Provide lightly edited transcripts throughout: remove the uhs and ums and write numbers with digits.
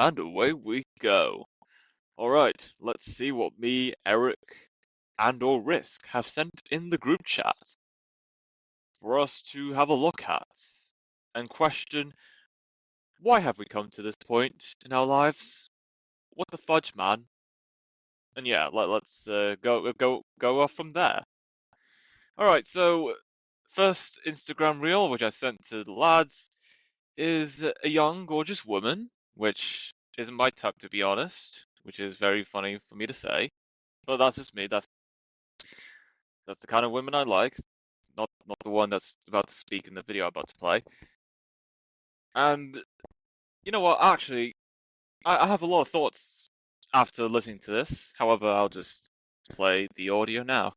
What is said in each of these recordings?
And away we go. Alright, let's see what me, Eric, and/or Risk have sent in the group chat for us to have a look at and question, why have we come to this point in our lives? What the fudge, man? And yeah, let's go off from there. Alright, so first Instagram reel, which I sent to the lads, is a young, gorgeous woman, which isn't my type to be honest, which is very funny for me to say. But that's just me. That's the kind of women I like. Not the one that's about to speak in the video I'm about to play. And you know what? Actually, I have a lot of thoughts after listening to this. However, I'll just play the audio now.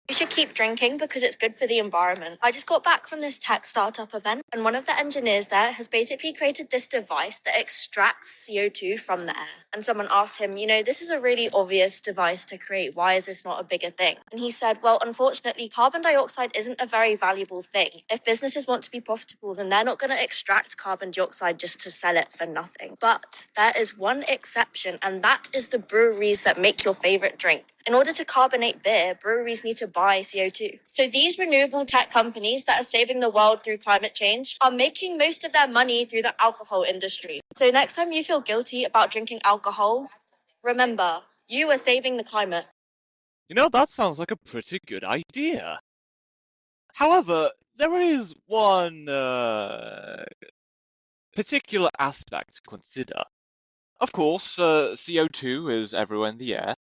You should keep drinking because it's good for the environment. I just got back from this tech startup event, and one of the engineers there has basically created this device that extracts CO2 from the air. And someone asked him, this is a really obvious device to create. Why is this not a bigger thing? And he said, well, unfortunately, carbon dioxide isn't a very valuable thing. If businesses want to be profitable, then they're not going to extract carbon dioxide just to sell it for nothing. But there is one exception, and that is the breweries that make your favorite drink. In order to carbonate beer, breweries need to buy CO2. So these renewable tech companies that are saving the world through climate change are making most of their money through the alcohol industry. So next time you feel guilty about drinking alcohol, remember, you are saving the climate. That sounds like a pretty good idea. However, there is one particular aspect to consider. Of course, CO2 is everywhere in the air.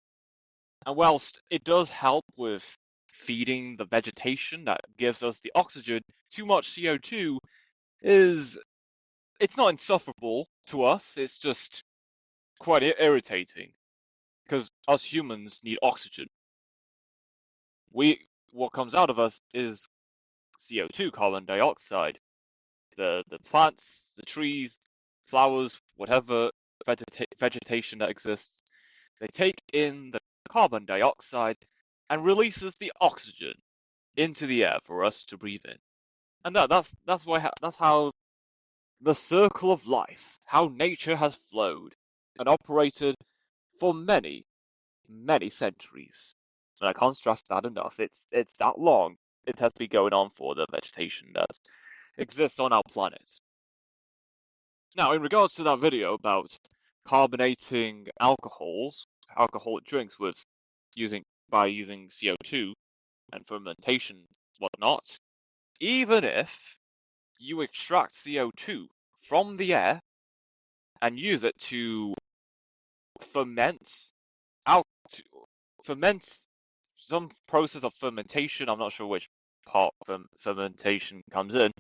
And whilst it does help with feeding the vegetation that gives us the oxygen, too much CO2 it's not insufferable to us, it's just quite irritating. Because us humans need oxygen. What comes out of us is CO2, carbon dioxide. The plants, the trees, flowers, whatever vegetation that exists, they take in the carbon dioxide and releases the oxygen into the air for us to breathe in. And that's how the circle of life, how nature has flowed and operated for many, many centuries. And I can't stress that enough. It's that long it has been going on for the vegetation that exists on our planet. Now, in regards to that video about carbonating alcoholic drinks by using CO2 and fermentation, whatnot, even if you extract CO2 from the air and use it to ferment some process of fermentation, I'm not sure which part fermentation comes in,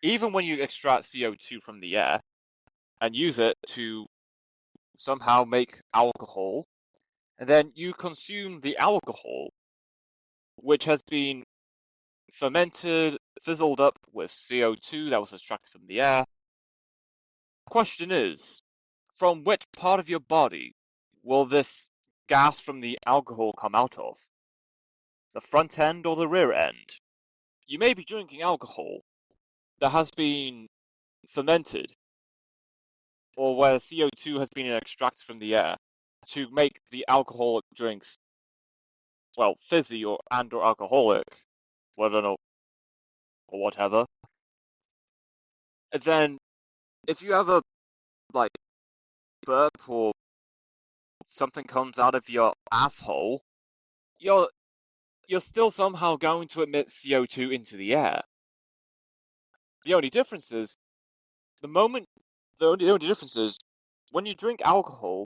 even when you extract CO2 from the air and use it to somehow make alcohol, and then you consume the alcohol, which has been fermented, fizzled up with CO2 that was extracted from the air. The question is, from which part of your body will this gas from the alcohol come out of? The front end or the rear end? You may be drinking alcohol that has been fermented, or where CO2 has been extracted from the air to make the alcoholic drinks, well, fizzy or alcoholic, whether or whatever. And then, if you ever burp or something comes out of your asshole, you're still somehow going to emit CO2 into the air. The only difference is when you drink alcohol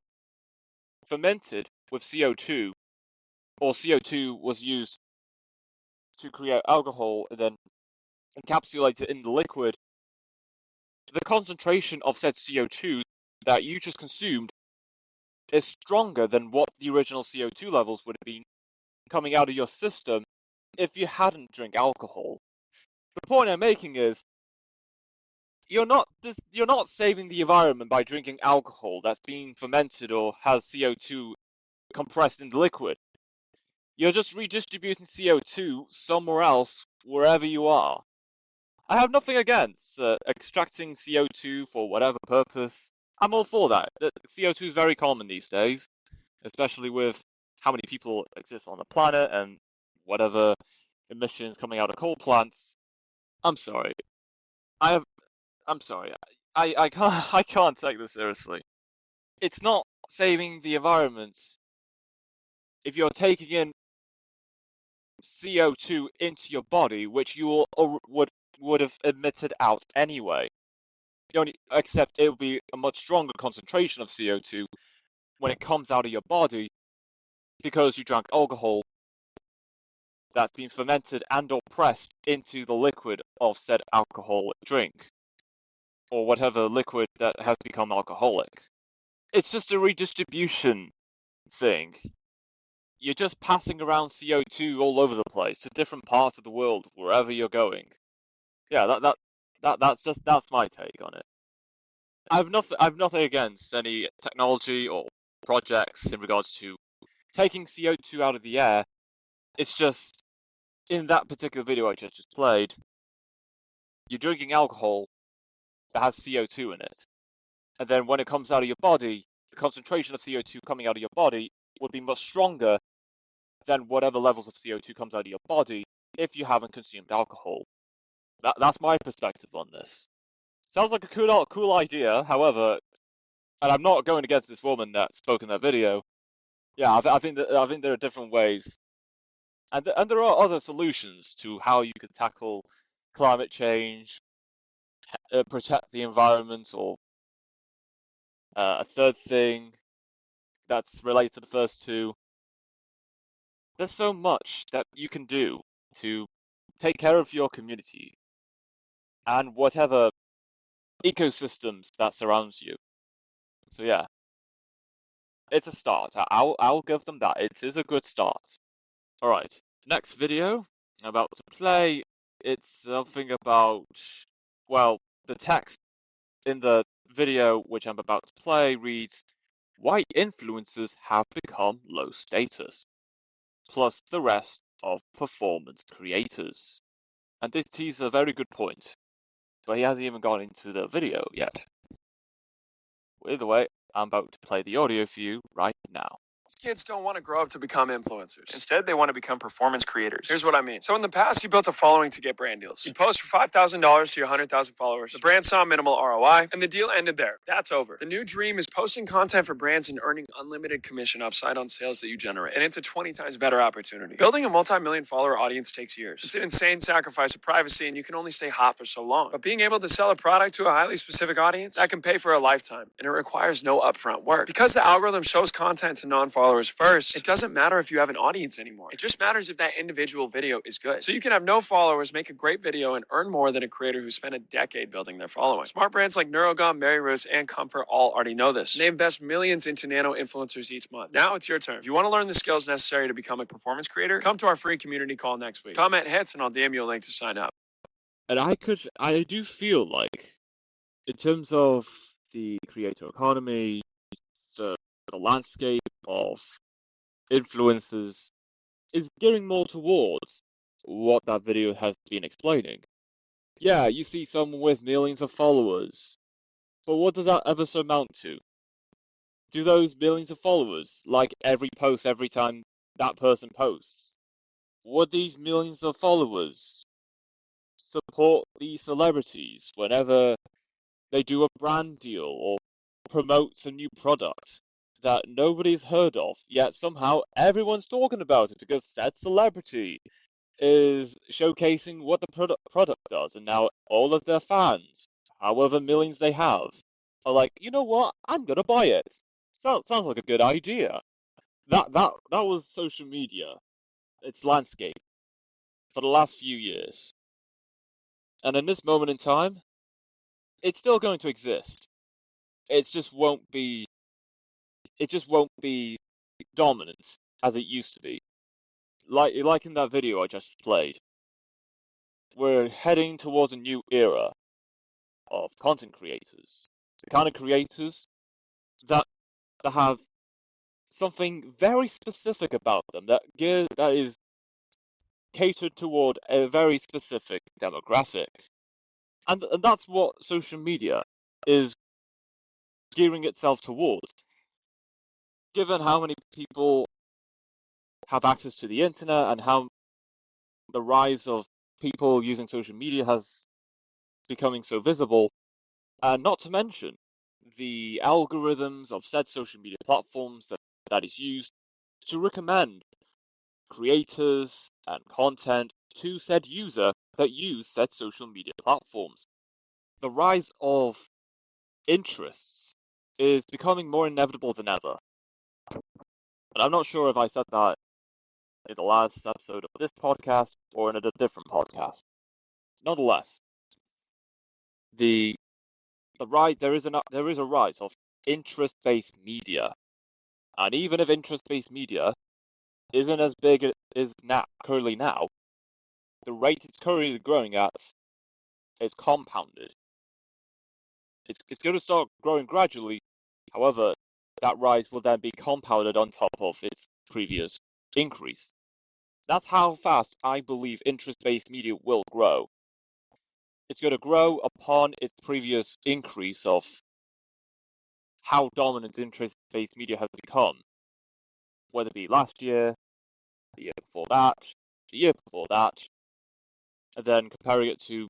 fermented with CO2, or CO2 was used to create alcohol and then encapsulate it in the liquid, the concentration of said CO2 that you just consumed is stronger than what the original CO2 levels would have been coming out of your system if you hadn't drank alcohol. The point I'm making is, you're not saving the environment by drinking alcohol that's being fermented or has CO2 compressed in the liquid. You're just redistributing CO2 somewhere else, wherever you are. I have nothing against extracting CO2 for whatever purpose. I'm all for that. The CO2 is very common these days, especially with how many people exist on the planet and whatever emissions coming out of coal plants. I'm sorry. I have. I'm sorry. I can't. I can't take this seriously. It's not saving the environment if you're taking in CO2 into your body, which you would have emitted out anyway. Except it will be a much stronger concentration of CO2 when it comes out of your body because you drank alcohol that's been fermented and or pressed into the liquid of said alcoholic drink, or whatever liquid that has become alcoholic. It's just a redistribution thing. You're just passing around CO2 all over the place to different parts of the world, wherever you're going. Yeah, that's my take on it. I've nothing against any technology or projects in regards to taking CO2 out of the air. It's just in that particular video I just played, you're drinking alcohol that has CO2 in it. And then when it comes out of your body, the concentration of CO2 coming out of your body would be much stronger than whatever levels of CO2 comes out of your body if you haven't consumed alcohol. That's my perspective on this. Sounds like a cool idea, however, and I'm not going against this woman that spoke in that video. Yeah, I think there are different ways, and there are other solutions to how you can tackle climate change, protect the environment, or a third thing that's related to the first two. There's so much that you can do to take care of your community and whatever ecosystems that surrounds you. So yeah, it's a start. I'll give them that. It is a good start. All right, next video I'm about to play. It's something about, well, the text in the video which I'm about to play reads, "White influencers have become low status, plus the rest of performance creators." And this is a very good point, but he hasn't even gone into the video yet. Either way, I'm about to play the audio for you right now. Kids don't want to grow up to become influencers. Instead, they want to become performance creators. Here's what I mean. So in the past, you built a following to get brand deals. You post for $5,000 to your 100,000 followers. The brand saw minimal ROI, and the deal ended there. That's over. The new dream is posting content for brands and earning unlimited commission upside on sales that you generate. And it's a 20 times better opportunity. Building a multi-million follower audience takes years. It's an insane sacrifice of privacy, and you can only stay hot for so long. But being able to sell a product to a highly specific audience, that can pay for a lifetime, and it requires no upfront work. Because the algorithm shows content to non-followers first, it doesn't matter if you have an audience anymore. It just matters if that individual video is good. So you can have no followers, make a great video, and earn more than a creator who spent a decade building their following. Smart brands like Neurogum, Mary Ruth, and Comfort all already know this. They invest millions into nano influencers each month. Now it's your turn. If you want to learn the skills necessary to become a performance creator, come to our free community call next week. Comment hits and I'll DM you a link to sign up. And I do feel like, in terms of the creator economy, the landscape of influencers is gearing more towards what that video has been explaining. Yeah, you see someone with millions of followers, but what does that ever amount to? Do those millions of followers like every post every time that person posts? Would these millions of followers support these celebrities whenever they do a brand deal or promotes a new product that nobody's heard of, yet somehow everyone's talking about it because said celebrity is showcasing what the product does, and now all of their fans, however millions they have, are like, you know what, I'm gonna buy it. Sounds like a good idea. That was social media, its landscape, for the last few years. And in this moment in time, it's still going to exist. It just won't be dominant as it used to be. Like in that video I just played, we're heading towards a new era of content creators. The kind of creators that have something very specific about them that is catered toward a very specific demographic. And that's what social media is gearing itself towards. Given how many people have access to the internet and how the rise of people using social media has becoming so visible, and not to mention the algorithms of said social media platforms that is used to recommend creators and content to said user that use said social media platforms. The rise of interests is becoming more inevitable than ever. And I'm not sure if I said that in the last episode of this podcast or in a different podcast. Nonetheless, the rise there is a rise of interest-based media, and even if interest-based media isn't as big as it is currently now, the rate it's currently growing at is compounded. It's going to start growing gradually. However, that rise will then be compounded on top of its previous increase. That's how fast I believe interest-based media will grow. It's going to grow upon its previous increase of how dominant interest-based media has become, whether it be last year, the year before that, the year before that, and then comparing it to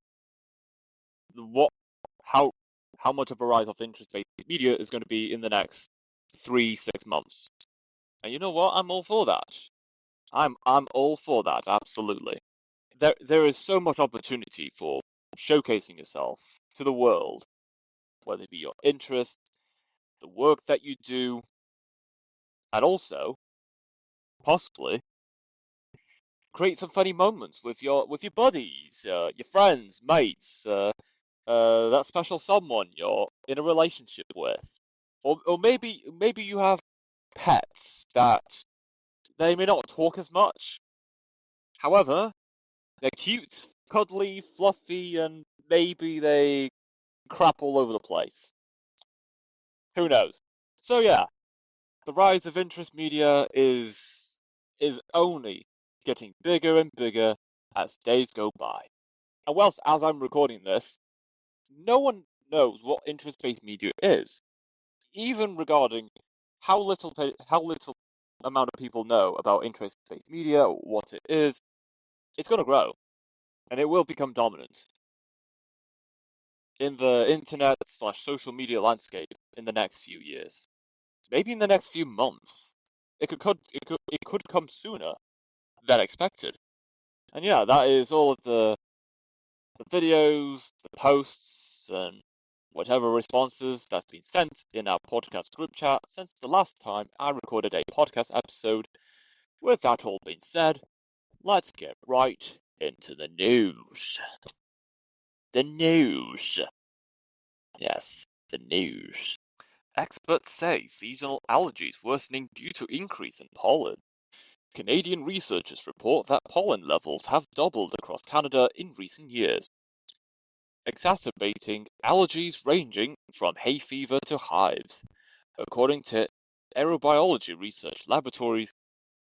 how much of a rise of interest-based media is going to be in the next 3-6 months. And you know what? I'm all for that. I'm all for that, absolutely. There is so much opportunity for showcasing yourself to the world, whether it be your interests, the work that you do, and also possibly create some funny moments with your buddies, your friends, mates, that special someone you're in a relationship with, or maybe you have pets that they may not talk as much. However, they're cute, cuddly, fluffy, and maybe they crap all over the place. Who knows? So yeah, the rise of interest media is only getting bigger and bigger as days go by. And whilst as I'm recording this, no one knows what interest-based media is, even regarding how little amount of people know about interest-based media, or what it is. It's going to grow, and it will become dominant in the internet/social media landscape in the next few years. Maybe in the next few months. It could come sooner than expected. And yeah, that is all of the videos, the posts, and whatever responses that's been sent in our podcast group chat since the last time I recorded a podcast episode. With that all being said, let's get right into the news. The news. Yes, the news. Experts say seasonal allergies worsening due to increase in pollen. Canadian researchers report that pollen levels have doubled across Canada in recent years, exacerbating allergies ranging from hay fever to hives. According to aerobiology research laboratories,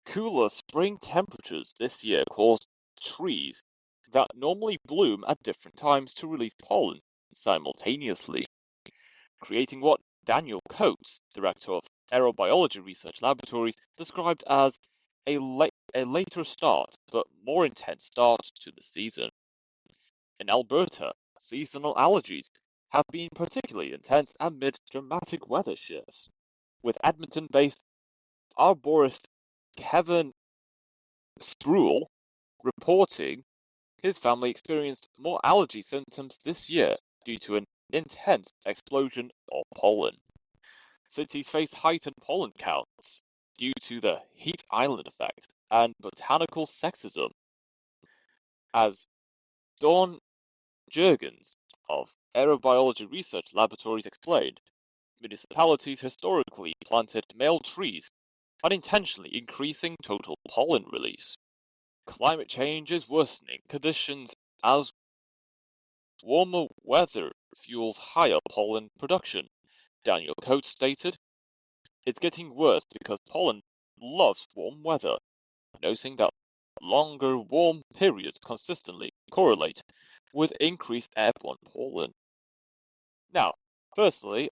cooler spring temperatures this year caused trees that normally bloom at different times to release pollen simultaneously, creating what Daniel Coates, director of aerobiology research laboratories, described as a later start but more intense start to the season. In Alberta, seasonal allergies have been particularly intense amid dramatic weather shifts, with Edmonton-based arborist Kevin Spruill reporting his family experienced more allergy symptoms this year due to an intense explosion of pollen. Cities faced heightened pollen counts due to the heat island effect and botanical sexism, as Dawn Jurgens of Aerobiology Research Laboratories explained. Municipalities historically planted male trees, unintentionally increasing total pollen release. Climate change is worsening conditions as warmer weather fuels higher pollen production, Daniel Coates stated. It's getting worse because pollen loves warm weather, noting that longer warm periods consistently correlate with increased airborne pollen. Now, firstly,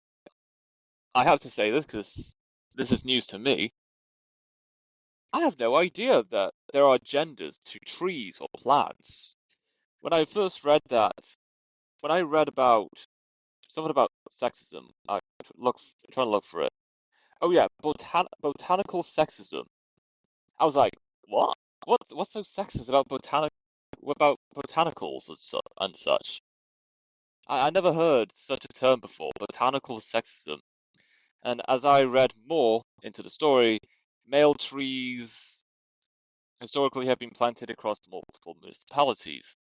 I have to say this because this is news to me. I have no idea that there are genders to trees or plants. When I first read that, when I read about something about sexism, trying to look for it. Oh yeah, botanical sexism. I was like, what? What's so sexist about botanicals and such? I never heard such a term before, botanical sexism. And as I read more into the story, male trees historically have been planted across multiple municipalities.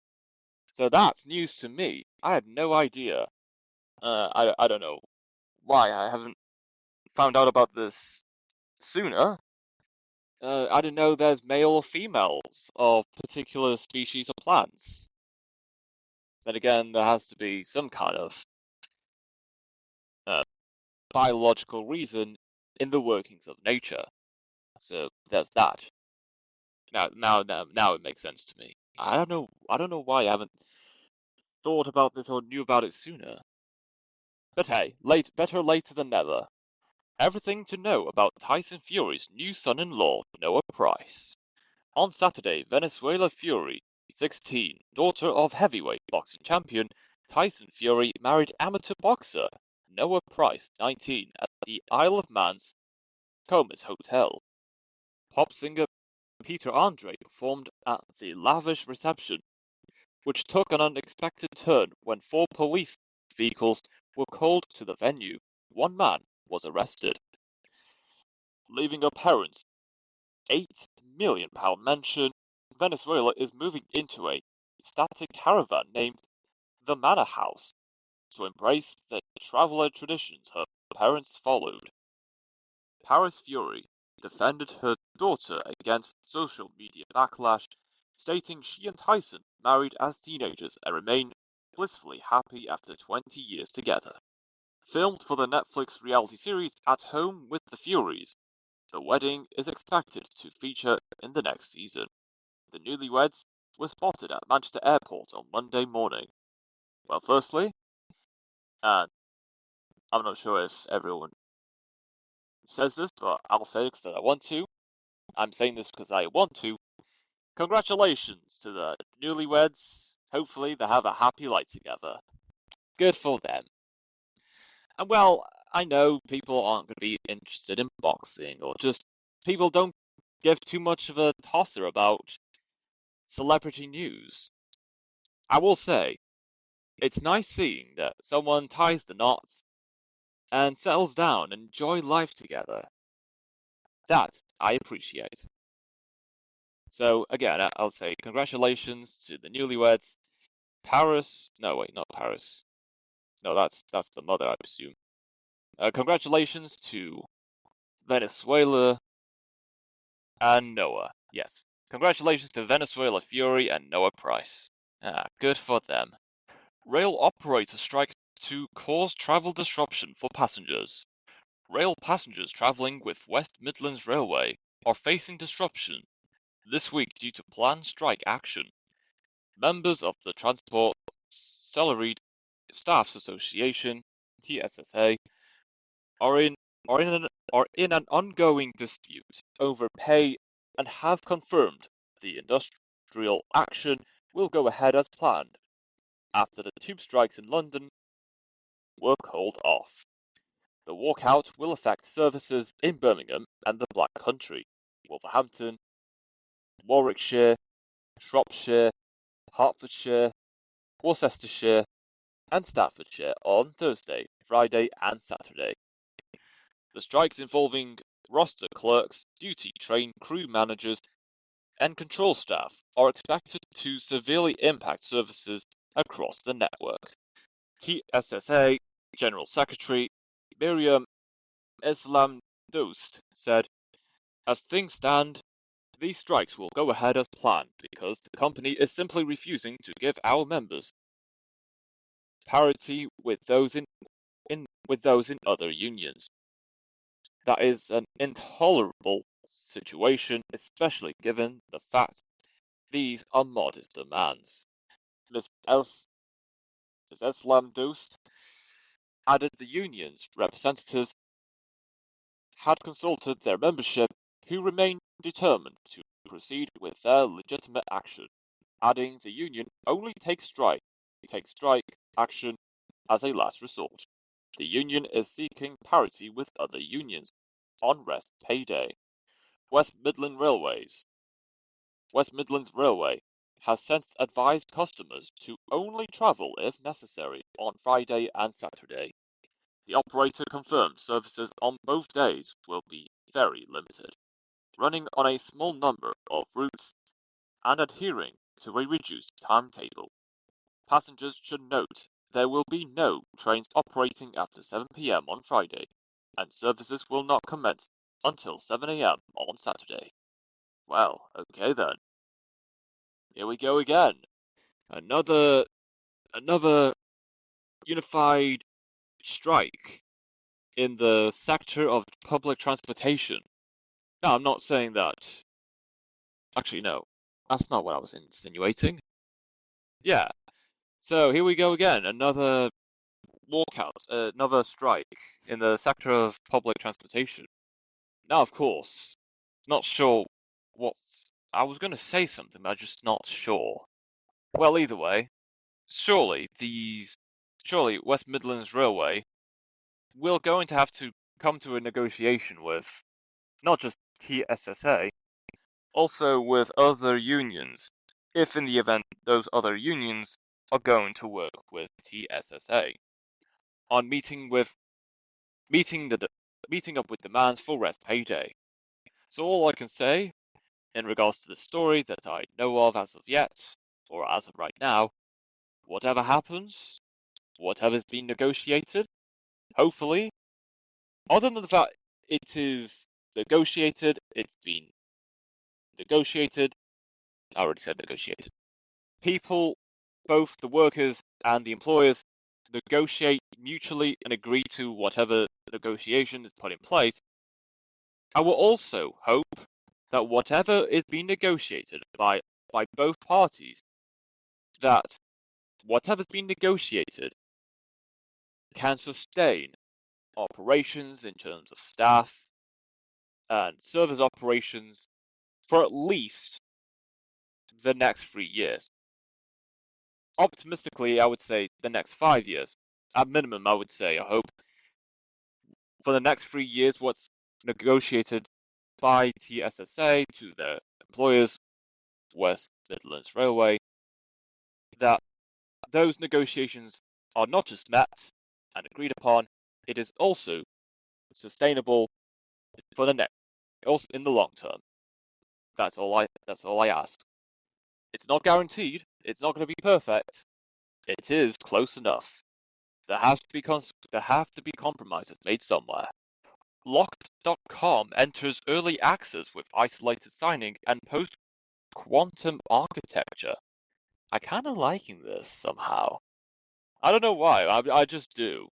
So that's news to me. I had no idea. I don't know why I haven't found out about this sooner. I didn't know there's male or females of particular species of plants. Then again, there has to be some kind of uh, biological reason in the workings of nature. So there's that. Now it makes sense to me. I don't know. I don't know why I haven't thought about this or knew about it sooner. But hey, better later than never. Everything to know about Tyson Fury's new son-in-law, Noah Price. On Saturday, Venezuela Fury, 16, daughter of heavyweight boxing champion Tyson Fury, married amateur boxer Noah Price, 19, at the Isle of Man's Comas Hotel. Pop singer Peter Andre performed at the lavish reception, which took an unexpected turn when 4 police vehicles were called to the venue. One man was arrested. Leaving her parents' £8 million mansion, Venezuela is moving into a static caravan named the Manor House to embrace the traveler traditions her parents followed. Paris Fury defended her daughter against social media backlash, stating she and Tyson married as teenagers and remain blissfully happy after 20 years together. Filmed for the Netflix reality series At Home with the Furies, the wedding is expected to feature in the next season. The newlyweds were spotted at Manchester Airport on Monday morning. Well, firstly, and I'm not sure if everyone says this, but I'll say it because I want to. I'm saying this because I want to. Congratulations to the newlyweds. Hopefully they have a happy life together. Good for them. And well, I know people aren't going to be interested in boxing, or just people don't give too much of a tosser about celebrity news. I will say, it's nice seeing that someone ties the knots and settles down and enjoy life together. That I appreciate. So again, I'll say congratulations to the newlyweds. Paris? No, wait, not Paris. No, that's the mother, I presume. Congratulations to Venezuela and Noah. Yes, congratulations to Venezuela Fury and Noah Price. Good for them. Rail operator strike to cause travel disruption for passengers. Rail passengers travelling with West Midlands Railway are facing disruption this week due to planned strike action. Members of the Transport Salaried Staffs Association (TSSA) are in an ongoing dispute over pay and have confirmed the industrial action will go ahead as planned after the tube strikes in London were called off. The walkout will affect services in Birmingham and the Black Country, Wolverhampton, Warwickshire, Shropshire, Hertfordshire, Worcestershire, and Staffordshire on Thursday, Friday, and Saturday. The strikes involving roster clerks, duty train crew managers, and control staff are expected to severely impact services across the network. TSSA General Secretary Miriam Islam Dost said, "As things stand, these strikes will go ahead as planned because the company is simply refusing to give our members parity with those in other unions. That is an intolerable situation, especially given the fact these are modest demands." Ms. Islam Dost added the union's representatives had consulted their membership, who remained determined to proceed with their legitimate action, adding the union only takes strike action as a last resort. The union is seeking parity with other unions on rest pay day. West Midlands Railway has since advised customers to only travel if necessary on Friday and Saturday. The operator confirmed services on both days will be very limited, running on a small number of routes and adhering to a reduced timetable. Passengers should note there will be no trains operating after 7 p.m. on Friday, and services will not commence until 7 a.m. on Saturday. Well, okay then. Here we go again. Another unified strike in the sector of public transportation. No, I'm not saying that. Actually, no. That's not what I was insinuating. Yeah. So here we go again. Another walkout, another strike in the sector of public transportation. Now, of course, not sure what I was going to say something, but I'm just not sure. Well, either way, surely West Midlands Railway will going to have to come to a negotiation with not just TSSA, also with other unions, if in the event those other unions are going to work with TSSA on meeting up with demands for rest pay day. So all I can say in regards to the story that I know of as of yet, or as of right now, whatever happens, whatever's been negotiated, hopefully, other than the fact it is negotiated, it's been negotiated, I already said negotiated. People, both the workers and the employers, negotiate mutually and agree to whatever negotiation is put in place. I will also hope that whatever is being negotiated by both parties, that whatever's being negotiated can sustain operations in terms of staff and service operations for at least the next 3 years. Optimistically, I would say the next 5 years. At minimum, I would say, I hope, for the next 3 years, what's negotiated by TSSA to their employers, West Midlands Railway, that those negotiations are not just met and agreed upon, it is also sustainable for the next, also in the long term. That's all I ask. It's not guaranteed. It's not going to be perfect. It is close enough. There have to be compromises made somewhere. Locked.com enters early access with isolated signing and post-quantum architecture. I kind of liking this somehow. I don't know why. I just do.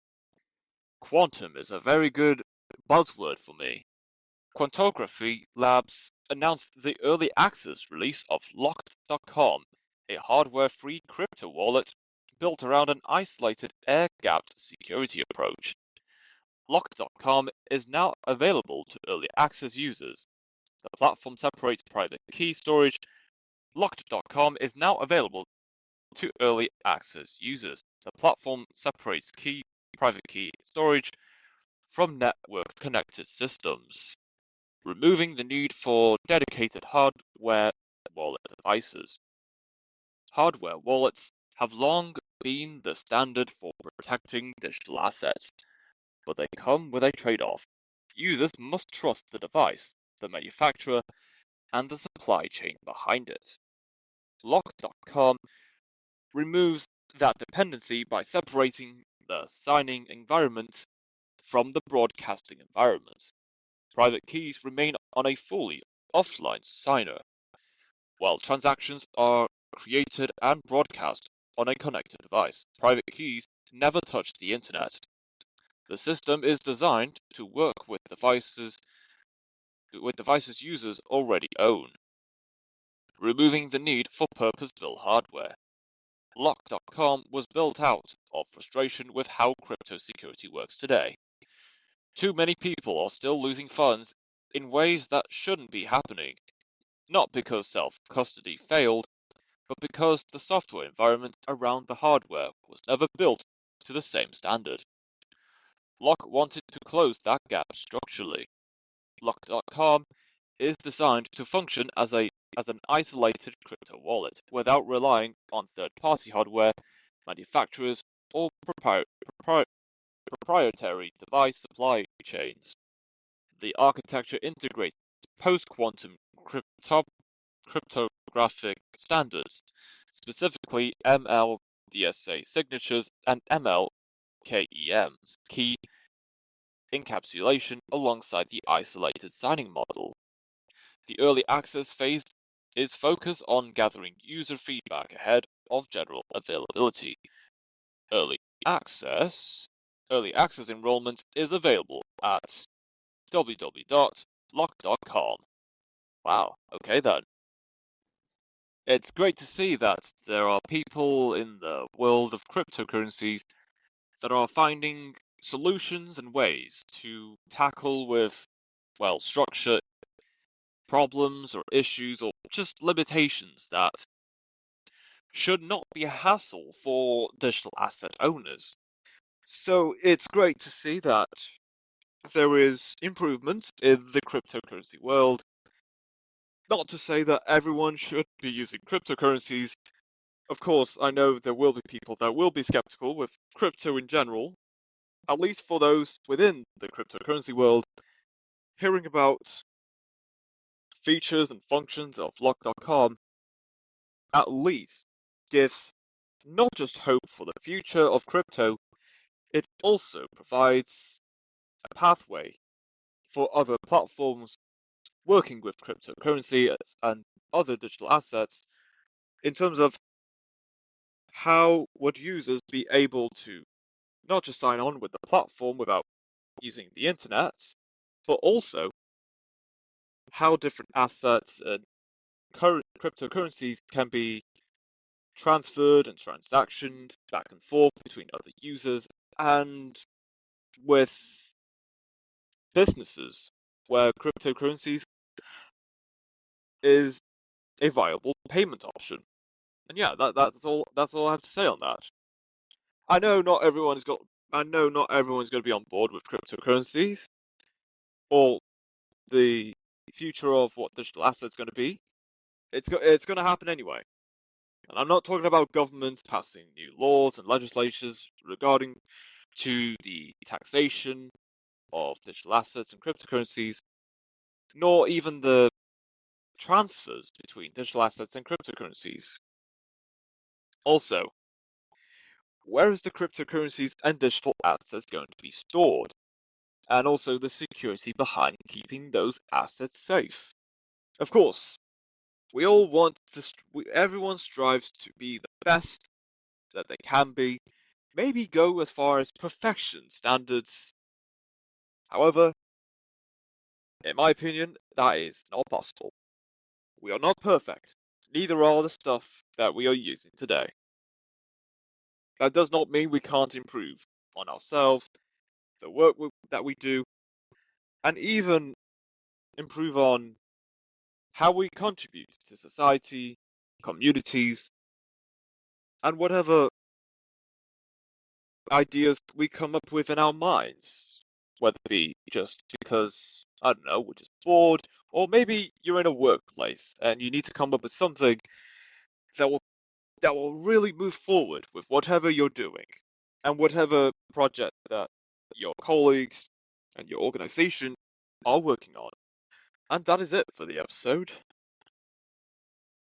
Quantum is a very good buzzword for me. Quantography Labs announced the early access release of Locked.com, a hardware-free crypto wallet built around an isolated air-gapped security approach. Locked.com is now available to early access users. The platform separates private key storage. Locked.com is now available to early access users. The platform separates private key storage from network-connected systems, removing the need for dedicated hardware wallet devices. Hardware wallets have long been the standard for protecting digital assets, but they come with a trade-off. Users must trust the device, the manufacturer, and the supply chain behind it. Lock.com removes that dependency by separating the signing environment from the broadcasting environment. Private keys remain on a fully offline signer, while transactions are created and broadcast on a connected device. Private keys never touch the internet. The system is designed to work with devices users already own, removing the need for purpose-built hardware. Lock.com was built out of frustration with how crypto security works today. Too many people are still losing funds in ways that shouldn't be happening, not because self-custody failed, but because the software environment around the hardware was never built to the same standard. Lock wanted to close that gap structurally. Lock.com is designed to function as an isolated crypto wallet without relying on third-party hardware, manufacturers, or proprietary device supply chains. The architecture integrates post-quantum cryptographic standards, specifically ML-DSA signatures and ML-KEMs, key encapsulation, alongside the isolated signing model. The early access phase is focused on gathering user feedback ahead of general availability. Early access enrollment is available at www.lock.com. Wow, okay then. It's great to see that there are people in the world of cryptocurrencies that are finding solutions and ways to tackle with, well, structure problems or issues or just limitations that should not be a hassle for digital asset owners. So it's great to see that there is improvement in the cryptocurrency world. Not to say that everyone should be using cryptocurrencies. Of course, I know there will be people that will be skeptical with crypto in general, at least for those within the cryptocurrency world. Hearing about features and functions of Lock.com at least gives not just hope for the future of crypto, it also provides a pathway for other platforms working with cryptocurrency and other digital assets in terms of how would users be able to not just sign on with the platform without using the internet, but also how different assets and cryptocurrencies can be transferred and transactioned back and forth between other users and with businesses where cryptocurrencies is a viable payment option. And yeah, that's all I have to say on that. I know not everyone's going to be on board with cryptocurrencies or the future of what digital assets going to be. It's going to happen anyway. And I'm not talking about governments passing new laws and legislations regarding to the taxation of digital assets and cryptocurrencies, nor even the transfers between digital assets and cryptocurrencies. Also, where is the cryptocurrencies and digital assets going to be stored? And also the security behind keeping those assets safe. Of course, we all want to, everyone strives to be the best that they can be, maybe go as far as perfection standards. However, in my opinion, that is not possible. We are not perfect, neither are the stuff that we are using today. That does not mean we can't improve on ourselves, the work that we do, and even improve on how we contribute to society, communities, and whatever ideas we come up with in our minds. Whether it be just because, I don't know, we're just bored, or maybe you're in a workplace and you need to come up with something that will really move forward with whatever you're doing and whatever project that your colleagues and your organization are working on. And that is it for the episode.